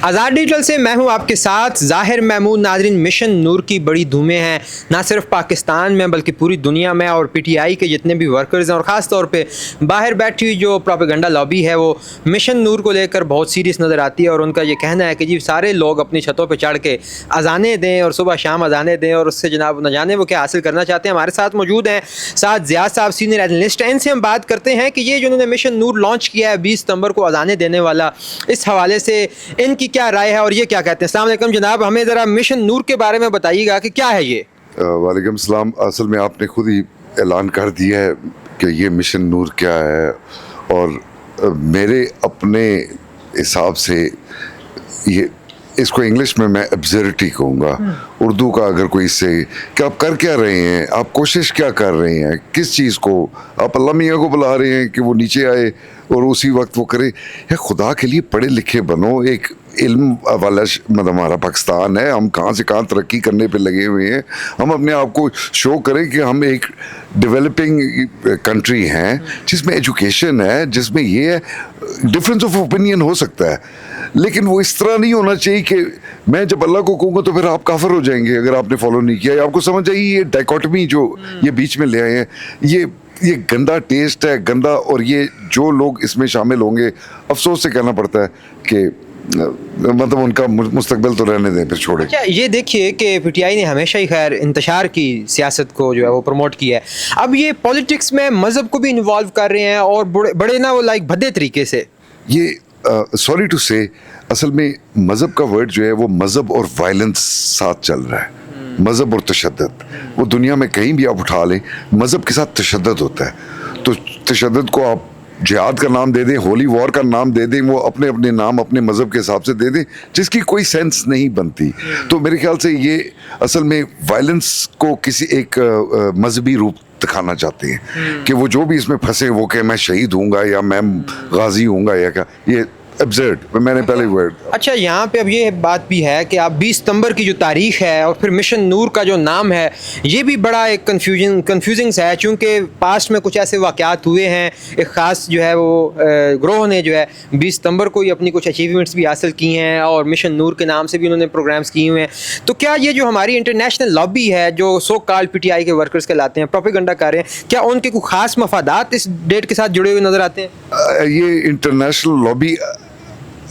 आज़ाद digital से मैं हूं आपके साथ ज़ाहिर महमूद। नाज़रीन, मिशन नूर की बड़ी धूमें हैं ना सिर्फ पाकिस्तान में बल्कि पूरी दुनिया में, और पीटीआई के जितने भी वर्कर्स हैं और ख़ास तौर पे बाहर बैठी हुई जो प्रोपेगेंडा लॉबी है वो मिशन नूर को लेकर बहुत सीरियस नज़र आती है। और उनका ये कहना है कि जी सारे लोग अपनी छतों पर चढ़ के अजानें दें और सुबह शाम अजानें दें और उससे जनाब न जाने वो क्या हासिल करना चाहते हैं। हमारे साथ मौजूद हैं साथ ज़ियाद साहब, सीनियर एनालिस्ट हैं। इनसे हम बात करते हैं कि ये जो उन्होंने मिशन नूर लॉन्च किया है 20 सितंबर को अजानें देने वाला, इस हवाले से इनकी क्या राय है और ये क्या कहते हैं। अस्सलाम वालेकुम जनाब, हमें ज़रा मिशन नूर के बारे में बताइएगा कि क्या है ये। वालेकुम सलाम। असल में आपने खुद ही ऐलान कर दिया है कि ये मिशन नूर क्या है, और मेरे अपने हिसाब से ये इसको इंग्लिश में मैं एब्सर्डिटी कहूँगा। उर्दू का अगर कोई इससे कि आप कर क्या रहे हैं, आप कोशिश क्या कर रहे हैं, किस चीज़ को आप अल्लाह मियाँ को बुला रहे हैं कि वो नीचे आए और उसी वक्त वो करे। या खुदा के लिए पढ़े लिखे बनो। एक इल्म वाला मतलब हमारा पाकिस्तान है, हम कहाँ से कहाँ तरक्की करने पे लगे हुए हैं। हम अपने आप को शो करें कि हम एक डेवलपिंग कंट्री हैं जिसमें एजुकेशन है, जिसमें ये डिफरेंस ऑफ ओपिनियन हो सकता है, लेकिन वो इस तरह नहीं होना चाहिए कि मैं जब अल्लाह को कहूँगा तो फिर आप काफिर हो जाएंगे अगर आपने फॉलो नहीं किया। आपको समझ आई ये डाइकोटमी जो ये बीच में ले आए हैं, ये गंदा टेस्ट है, गंदा। और ये जो लोग इसमें शामिल होंगे, अफसोस से कहना पड़ता है कि मतलब उनका मुस्तकबिल तो रहने दें, फिर छोड़े। अच्छा, ये देखिए कि पीटीआई ने हमेशा ही खैर इंतशार की सियासत को जो है वो प्रमोट किया है। अब ये पॉलिटिक्स में मज़हब को भी इन्वॉल्व कर रहे हैं और बड़े ना वो लाइक भद्दे तरीके से। ये सॉरी टू से, असल में मज़हब का वर्ड जो है वो मज़हब और वायलेंस साथ चल रहा है। मज़हब और तशद्दुद, वो दुनिया में कहीं भी आप उठा लें, मज़हब के साथ तशद्दुद होता है। तो तशद्दुद को आप जिहाद का नाम दे दें, होली वॉर का नाम दे दें, वो अपने अपने नाम अपने मज़हब के हिसाब से दे दें, जिसकी कोई सेंस नहीं बनती। तो मेरे ख्याल से ये असल में वायलेंस को किसी एक मजहबी रूप दिखाना चाहते हैं कि वो जो भी इसमें फंसे वो कि मैं शहीद हूँगा या मैं गाजी हूँगा या क्या। ये एब्सर्ड, मैंने पहले वर्ड। अच्छा, यहाँ पे अब ये बात भी है कि आप 20 सितंबर की जो तारीख है और फिर मिशन नूर का जो नाम है, ये भी बड़ा एक कन्फ्यूजिंग है, चूँकि पास्ट में कुछ ऐसे वाक़यात हुए हैं। एक ख़ास जो है वो ग्रोह ने जो है 20 सितंबर को ही अपनी कुछ अचीवमेंट्स भी हासिल की हैं और मिशन नूर के नाम से भी उन्होंने प्रोग्राम्स किए हुए हैं। तो क्या ये जो हमारी इंटरनेशनल लॉबी है जो सो कॉल्ड पीटीआई के वर्कर्स कहलाते हैं, प्रोपेगेंडा कर रहे हैं, क्या उनके कोई ख़ास मफादात इस डेट के साथ जुड़े हुए नज़र आते हैं? ये इंटरनेशनल लॉबी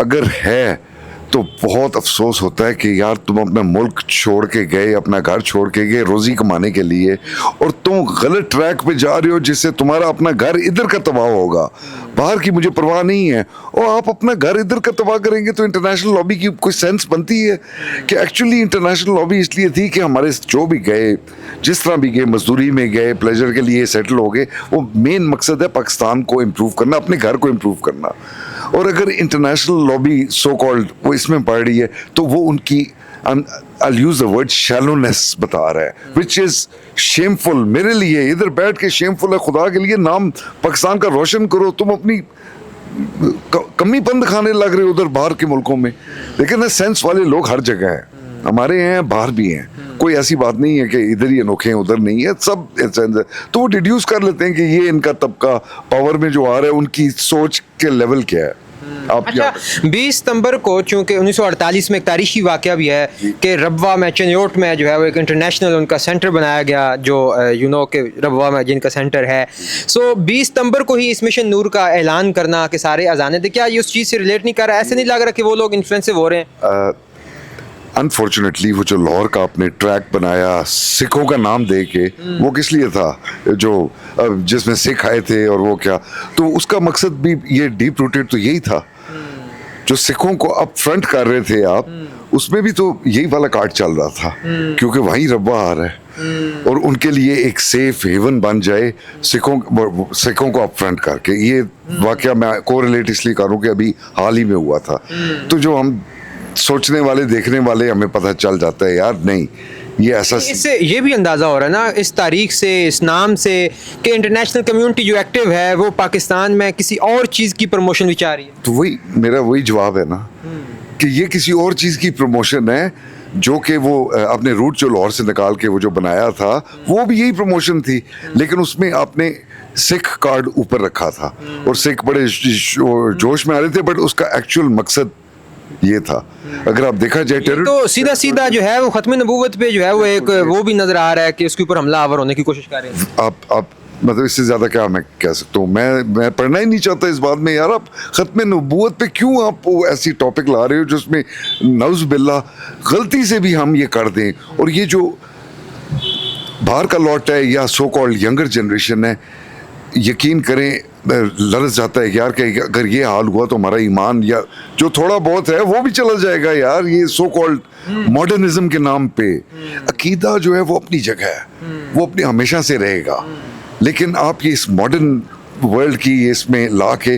अगर है तो बहुत अफसोस होता है कि यार तुम अपना मुल्क छोड़ के गए, अपना घर छोड़ के गए रोज़ी कमाने के लिए, और तुम गलत ट्रैक पे जा रहे हो जिससे तुम्हारा अपना घर इधर का तबाह होगा। बाहर की मुझे परवाह नहीं है, और आप अपना घर इधर का तबाह करेंगे तो इंटरनेशनल लॉबी की कोई सेंस बनती है कि एक्चुअली इंटरनेशनल लॉबी इसलिए थी कि हमारे जो भी गए, जिस तरह भी गए, मजदूरी में गए, प्लेजर के लिए सेटल हो गए, वो मेन मकसद है पाकिस्तान को इम्प्रूव करना, अपने घर को इम्प्रूव करना। और अगर इंटरनेशनल लॉबी सो कॉल्ड वो इसमें पड़ रही है तो वो उनकी I'll use the word shallowness बता रहा है, which is shameful मेरे लिए। इधर बैठ के shameful है। खुदा के लिए नाम पाकिस्तान का रोशन करो, तुम अपनी कमीपन दिखाने लग रहे हो उधर बाहर के मुल्कों में। लेकिन सेंस वाले लोग हर जगह हैं, हमारे हैं, बाहर भी हैं। कोई ऐसी बात नहीं है कि इधर ही अनोखे हैं उधर नहीं है, सब तो वो डिड्यूस कर लेते हैं कि ये इनका तबका पावर में जो आ रहा है उनकी सोच के लेवल क्या है। अच्छा, 20 सितंबर को चूँकि 1948 में एक तारीखी वाक़या भी है कि रबवा में, चिन्योट में जो है वो एक इंटरनेशनल उनका सेंटर बनाया गया, जो के रबवा में जिनका सेंटर है। सो 20 सितंबर को ही इस मिशन नूर का ऐलान करना कि सारे अजाने थे, क्या ये उस चीज़ से रिलेट नहीं कर रहा? ऐसे नहीं लग रहा कि वो लोग इन्फ्लुएंसिव हो रहे हैं? अनफॉर्चुनेटली वो जो लाहौर का आपने ट्रैक बनाया सिखों का नाम दे के, वो किस लिए था? जो जिसमें सिख आए थे और वो क्या, तो उसका मकसद भी ये डीप रूटेड तो यही था। जो सिखों को अप फ्रंट कर रहे थे आप, उसमें भी तो यही वाला कार्ड चल रहा था, क्योंकि वहीं रब्बा आ रहा है और उनके लिए एक सेफ हेवन बन जाए सिखों को अप फ्रंट करके। ये वाकया मैं कोरिलेट इसलिए करूँ कि अभी हाल ही में हुआ था। तो जो हम सोचने वाले, देखने वाले, हमें पता चल जाता है यार नहीं, ये ऐसा। इससे ये भी अंदाज़ा हो रहा है ना इस तारीख से, इस नाम से, कि इंटरनेशनल कम्युनिटी जो एक्टिव है वो पाकिस्तान में किसी और चीज़ की प्रमोशन भी चाह रही है। तो वही मेरा वही जवाब है ना कि ये किसी और चीज़ की प्रमोशन है, जो कि वो अपने रूट जो लाहौर से निकाल के वो जो बनाया था वो भी यही प्रमोशन थी, लेकिन उसमें आपने सिख कार्ड ऊपर रखा था और सिख बड़े जोश में आ रहे थे, बट उसका एक्चुअल मकसद ये था। अगर आप देखा जाए ये तो सीधा सीधा जो है वो खत्म नबूवत पे जो है वो एक वो भी नजर आ रहा है कि उसके ऊपर हमला आवर होने की कोशिश कर रहे हैं। आप मतलब इससे ज्यादा क्या मैं कह सकता हूँ। मैं पढ़ना ही नहीं चाहता इस बात में यार। आप खत्म नबूवत पे क्यों आप वो ऐसी टॉपिक ला रहे हो जिसमें नौज़ बिल्ला गलती से भी हम ये कर दें। और ये जो बाहर का लॉट है या सो कॉल्ड यंगर जनरेशन है, यकीन करें लरस जाता है यार कि अगर ये हाल हुआ तो हमारा ईमान या जो थोड़ा बहुत है वो भी चला जाएगा यार। ये सो कॉल्ड मॉडर्निज्म के नाम पे अकीदा जो है वो अपनी जगह है, वो अपनी हमेशा से रहेगा। लेकिन आप ये इस मॉडर्न वर्ल्ड की इसमें ला के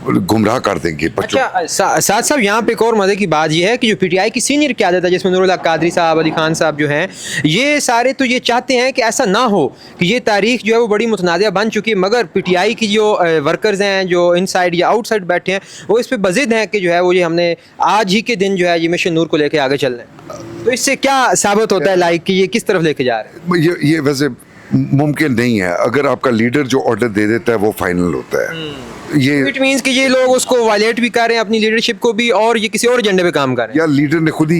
गुमराह कर देंगे बच्चों। अच्छा साथ साहब यहाँ पे एक और मजे की बात ये है कि जो पीटीआई की सीनियर क़यादत है जिसमें नूरुल्लाह कादरी साहब, अली खान साहब जो हैं, ये सारे तो ये चाहते हैं कि ऐसा ना हो कि ये तारीख जो है वो बड़ी मुतनाज़िया बन चुकी है, मगर पीटीआई की जो वर्कर्स हैं जो इनसाइड या आउटसाइड बैठे हैं वो इस पर बज़िद हैं कि जो है वो ये हमने आज ही के दिन जो है ये मिशन नूर को लेके आगे चल रहे हैं। तो इससे क्या साबित होता है लाइक कि ये किस तरफ लेके जा रहे हैं? ये वैसे मुमकिन नहीं है। अगर आपका लीडर जो ऑर्डर दे देता है वो फाइनल होता है। ये इट मींस कि ये लोग उसको वायलेट भी कर रहे हैं अपनी लीडरशिप को भी, और ये किसी और एजेंडे पे काम कर रहे हैं। या लीडर ने खुद ही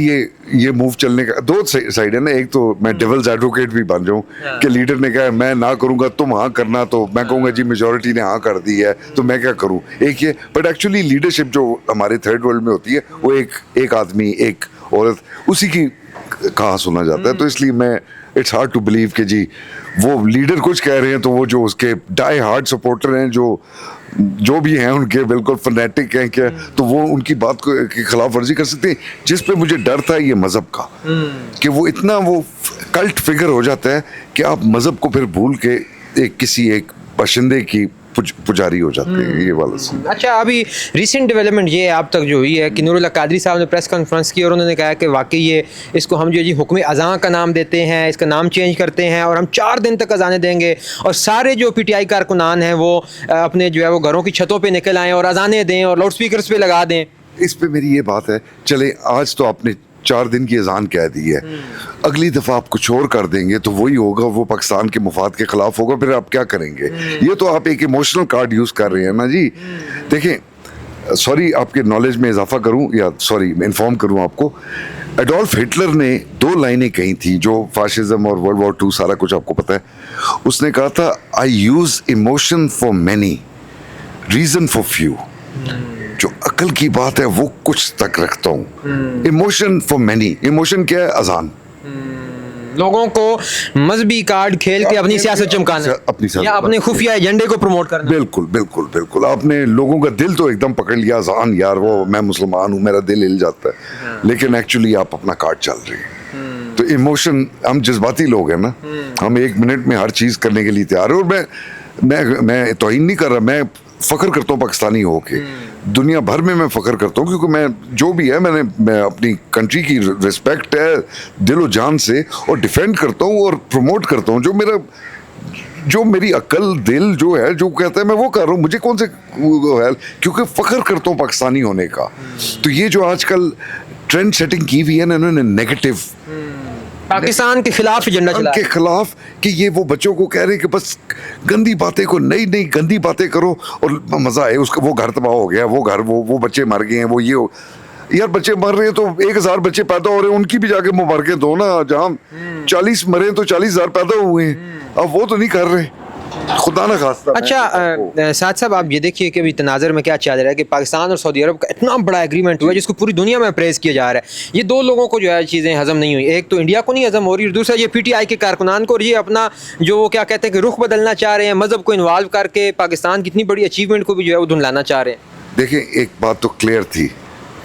ये मूव चलने का दो साइड है ना। एक तो मैं डेविल्स एडवोकेट भी बन जाऊं कि लीडर ने कहा मैं ना करूंगा तुम हाँ करना, तो मैं कहूंगा जी मेजोरिटी ने हाँ कर दी है तो मैं क्या करूं। एक ये, बट एक्चुअली लीडरशिप जो हमारे थर्ड वर्ल्ड में होती है वो एक आदमी एक औरत उसी की कहा सुना जाता है। तो इसलिए मैं इट्स हार्ड टू बिलीव कि जी वो लीडर कुछ कह रहे हैं तो वो जो उसके डाई हार्ड सपोर्टर हैं जो भी हैं उनके बिल्कुल फनेटिक हैं क्या, तो वो उनकी बात को की खिलाफ वर्जी कर सकते हैं। जिस पे मुझे डर था ये मजहब का कि वो इतना वो कल्ट फिगर हो जाता है कि आप मजहब को फिर भूल के किसी एक बशिंदे की पुजारी हो जाते हैं। ये वाला सीन। अच्छा अभी रिसेंट डेवलपमेंट ये आप तक जो हुई है कि नूरुल्लाह कादरी साहब ने प्रेस कॉन्फ्रेंस की और उन्होंने कहा कि वाकई ये इसको हम जो जी हुक्म अज़ां का नाम देते हैं, इसका नाम चेंज करते हैं और हम 4 दिन तक अज़ानें देंगे और सारे जो पीटीआई कारकुनान हैं वो अपने जो है वो घरों की छतों पे निकल आएँ और अज़ानें दें और लाउड स्पीकर्स पे लगा दें। इस पे मेरी ये बात है, चले आज तो आपने 4 दिन की अजान कह दी है, अगली दफा आप कुछ और कर देंगे तो वही होगा, वो पाकिस्तान के मुफाद के खिलाफ होगा, फिर आप क्या करेंगे। ये तो आप एक इमोशनल कार्ड यूज कर रहे हैं ना जी। देखें, सॉरी आपके नॉलेज में इजाफा करूं या सॉरी इन्फॉर्म करूं आपको, एडोल्फ हिटलर ने 2 लाइनें कही थी जो फाशिज्म और वर्ल्ड वॉर 2 सारा कुछ आपको पता है। उसने कहा था I use emotion for many, reason for few. जो अकल की बात है वो कुछ तक रखता हूँ। इमोशन फॉर मैनी, इमोशन क्या है? अजान। लोगों को मजहबी कार्ड खेल के अपनी सियासत चमकाना, अपनी या अपने खुफिया एजेंडे को प्रमोट करना। बिल्कुल बिल्कुल बिल्कुल, आपने लोगों का दिल तो एकदम पकड़ लिया। अजान यार, वो मैं मुसलमान हूँ, मेरा दिल हिल जाता है, लेकिन एक्चुअली आप अपना कार्ड चल रहे हैं। तो इमोशन, हम जज्बाती लोग हैं ना, हम 1 मिनट में हर चीज करने के लिए तैयार है। और मैं तौहीन नहीं कर रहा, मैं फख्र करता हूँ पाकिस्तानी होके, दुनिया भर में मैं फख्र करता हूँ, क्योंकि मैं जो भी है मैं अपनी कंट्री की रिस्पेक्ट है दिलो जान से और डिफेंड करता हूँ और प्रमोट करता हूँ। जो मेरी अकल दिल जो है जो कहता है मैं वो कर रहा हूँ, मुझे कौन से है, क्योंकि फख्र करता हूँ पाकिस्तानी होने का। तो ये जो आजकल ट्रेंड सेटिंग की हुई है ना इन्होंने, नेगेटिव पाकिस्तान के खिलाफ एजेंडा चला के खिलाफ, कि ये वो बच्चों को कह रहे हैं कि बस गंदी बातें को नई गंदी बातें करो और मजा आए। उसका वो घर तबाह हो गया, वो घर वो बच्चे मर गए हैं, वो ये हो। यार बच्चे मर रहे हैं तो 1000 बच्चे पैदा हो रहे हैं, उनकी भी जाके मुबारकें दो ना। जहाँ 40 मरे तो 40,000 पैदा हुए हैं, अब वो तो नहीं कर रहे, खुदा ना खास्ता। अच्छा साथ साहब आप ये देखिए कि अभी तनाज़र में क्या चल रहा है कि पाकिस्तान और सऊदी अरब का इतना बड़ा एग्रीमेंट हुआ है जिसको पूरी दुनिया में प्रेज़ किया जा रहा है। ये 2 लोगों को जो है चीज़ें हजम नहीं हुई, एक तो इंडिया को नहीं हजम हो रही और दूसरा ये पीटीआई के कारकुनान को, और ये अपना जो वो क्या कहते हैं कि रुख बदलना चाह रहे हैं, मजहब को इन्वॉल्व करके पाकिस्तान की इतनी बड़ी अचीवमेंट को भी जो है वो धुंधलाना चाह रहे हैं। देखिए एक बात तो क्लियर थी,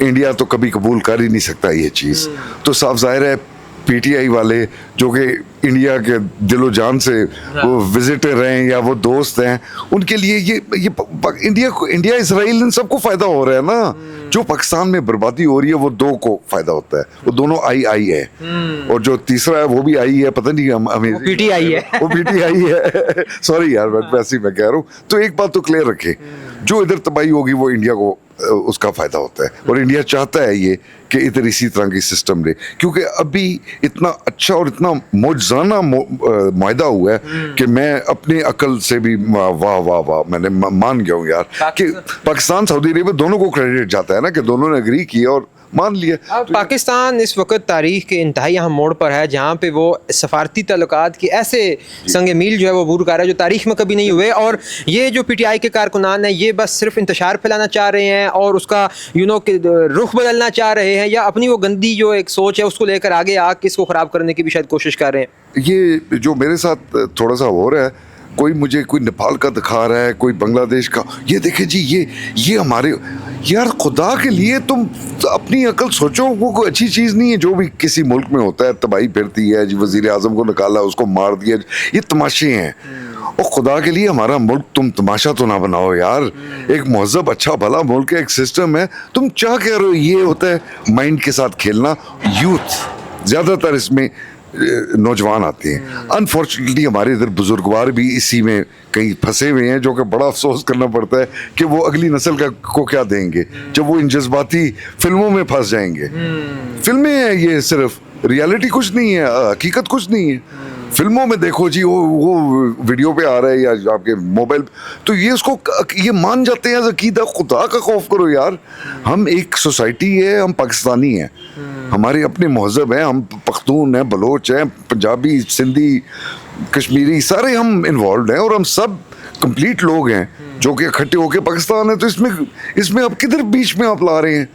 इंडिया तो कभी कबूल कर ही नहीं सकता ये चीज़। तो साफ जाहिर है पीटीआई वाले जो कि इंडिया के दिलो जान से वो विजिटर हैं या वो दोस्त हैं, उनके लिए ये इंडिया इसराइल इन सबको फायदा हो रहा है ना। जो पाकिस्तान में बर्बादी हो रही है वो 2 को फायदा होता है, वो दोनों आई है। और जो तीसरा है वो भी आई है, पता नहीं हमें पीटीआई है, वो पीटीआई है। सॉरी यार वैसे ही मैं कह रहा हूँ। तो एक बात तो क्लियर रखे, जो इधर तबाही होगी वो इंडिया को उसका फायदा होता है, और इंडिया चाहता है ये कि इधर इसी तरह की सिस्टम रहे, क्योंकि अभी इतना अच्छा और इतना मौजज़ाना मुआहदा हुआ है कि मैं अपनी अकल से भी वाह वाह वाह मैंने मान गया हूँ यार कि पाकिस्तान सऊदी अरेबिया दोनों को क्रेडिट जाता है ना कि दोनों ने एग्री किया और मान लिया। अब पाकिस्तान इस वक्त तारीख के इंतहाई अहम मोड़ पर है जहाँ पे वो सफारती ताल्लुकात की ऐसे संग मील जो है वो बूर कर रहा है जो तारीख में कभी नहीं हुए, और ये जो PTI के कारकुनान हैं ये बस सिर्फ इंतशार फैलाना चाह रहे हैं और उसका रुख बदलना चाह रहे हैं, या अपनी वो गंदी जो एक सोच है उसको लेकर आगे आके इसको ख़राब करने की भी शायद कोशिश कर रहे हैं। ये जो मेरे साथ थोड़ा सा हो रहा है, कोई मुझे कोई नेपाल का दिखा रहा है, कोई बांग्लादेश का, ये देखे जी ये हमारे, यार खुदा के लिए तुम अपनी अकल सोचो। वो कोई अच्छी चीज़ नहीं है जो भी किसी मुल्क में होता है, तबाही फिरती है जी, वजीर आजम को निकाला, उसको मार दिया, ये तमाशे हैं। और खुदा के लिए हमारा मुल्क तुम तमाशा तो ना बनाओ यार। एक महज़ब अच्छा भला मुल्क है, एक सिस्टम है, तुम क्या कह रहे हो? ये होता है माइंड के साथ खेलना। यूथ ज़्यादातर इसमें नौजवान आते हैं। अनफॉर्चुनेटली हमारे इधर बुजुर्गवार भी इसी में कहीं फंसे हुए हैं, जो कि बड़ा अफसोस करना पड़ता है कि वो अगली नस्ल को क्या देंगे जब वो इन जज्बाती फिल्मों में फंस जाएंगे। फिल्में हैं ये, सिर्फ रियलिटी कुछ नहीं है, हकीकत कुछ नहीं है। फिल्मों में देखो जी वो वीडियो पे आ रहा है या आपके मोबाइल, तो ये उसको ये मान जाते हैं अकीदा। खुदा का खौफ करो यार। हम एक सोसाइटी है, हम पाकिस्तानी हैं, हमारे अपने महज़ब हैं, हम पख्तून हैं, बलोच हैं, पंजाबी, सिंधी, कश्मीरी, सारे हम इन्वॉल्व हैं और हम सब कंप्लीट लोग हैं जो कि इकट्ठे होकर पाकिस्तान है। तो इसमें आप किधर बीच में आप ला रहे हैं?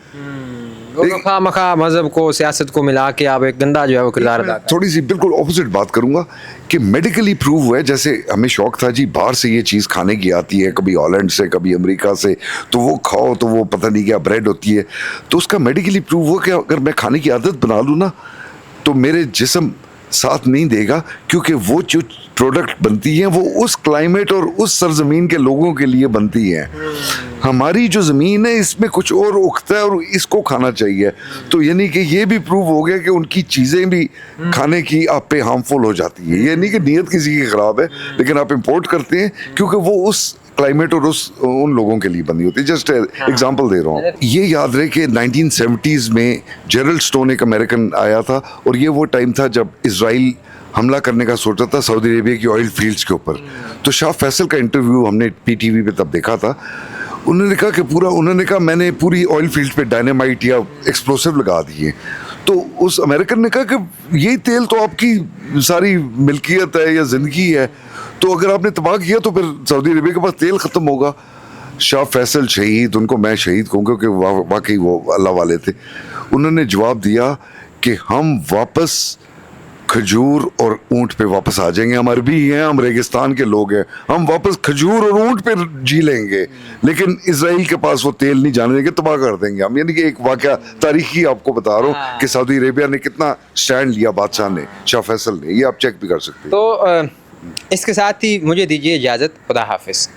मखा मजहब को, सियासत को मिला के आप एक गंदा जो है वो किरदार अदा कर रहे हैं। थोड़ी सी बिल्कुल ऑपोजिट बात करूंगा कि मेडिकली प्रूव हुआ है। जैसे हमें शौक था जी बाहर से ये चीज़ खाने की आती है, कभी हॉलैंड से, कभी अमेरिका से, तो वो खाओ तो वो पता नहीं क्या ब्रेड होती है, तो उसका मेडिकली प्रूव हुआ कि अगर मैं खाने की आदत बना लूँ ना तो मेरे जिस्म साथ नहीं देगा, क्योंकि वो जो प्रोडक्ट बनती है वो उस क्लाइमेट और उस सरजमीन के लोगों के लिए बनती है। हमारी जो ज़मीन है इसमें कुछ और उगता है और इसको खाना चाहिए। तो यानी कि ये भी प्रूव हो गया कि उनकी चीज़ें भी खाने की आप पे हार्मफुल हो जाती है। ये नहीं कि नीयत किसी की ख़राब है, लेकिन आप इंपोर्ट करते हैं क्योंकि वो उस क्लाइमेट और उन लोगों के लिए बनी होती है। जस्ट एग्जांपल दे रहा हूँ। ये याद रहे कि 1970s में जेरल्ड स्टोन एक अमेरिकन आया था और ये वो टाइम था जब इजराइल हमला करने का सोचा था सऊदी अरेबिया की ऑयल फील्ड्स के ऊपर। तो शाह फैसल का इंटरव्यू हमने PTV पे तब देखा था। उन्होंने कहा मैंने पूरी ऑयल फील्ड पे डायनामाइट या एक्सप्लोसिव लगा दिए। तो उस अमेरिकन ने कहा कि यही तेल तो आपकी सारी मिल्कियत है या ज़िंदगी है, तो अगर आपने तबाह किया तो फिर सऊदी अरेबिया के पास तेल ख़त्म होगा। शाह फैसल शहीद, उनको मैं शहीद कहूँगा क्योंकि वाकई वो अल्लाह वाले थे। उन्होंने जवाब दिया कि हम वापस खजूर और ऊंट पे वापस आ जाएंगे। हम अरबी हैं, हम रेगिस्तान के लोग हैं, हम वापस खजूर और ऊंट पे जी लेंगे, लेकिन इजराइल के पास वो तेल नहीं जाने देंगे, तबाह कर देंगे हम। यानी कि एक वाकया तारीखी आपको बता रहा हूँ कि सऊदी अरेबिया ने कितना स्टैंड लिया बादशाह ने, शाह फैसल ने। ये आप चेक भी कर सकते हैं। तो इसके साथ ही मुझे दीजिए इजाज़त। खुदा हाफिज़।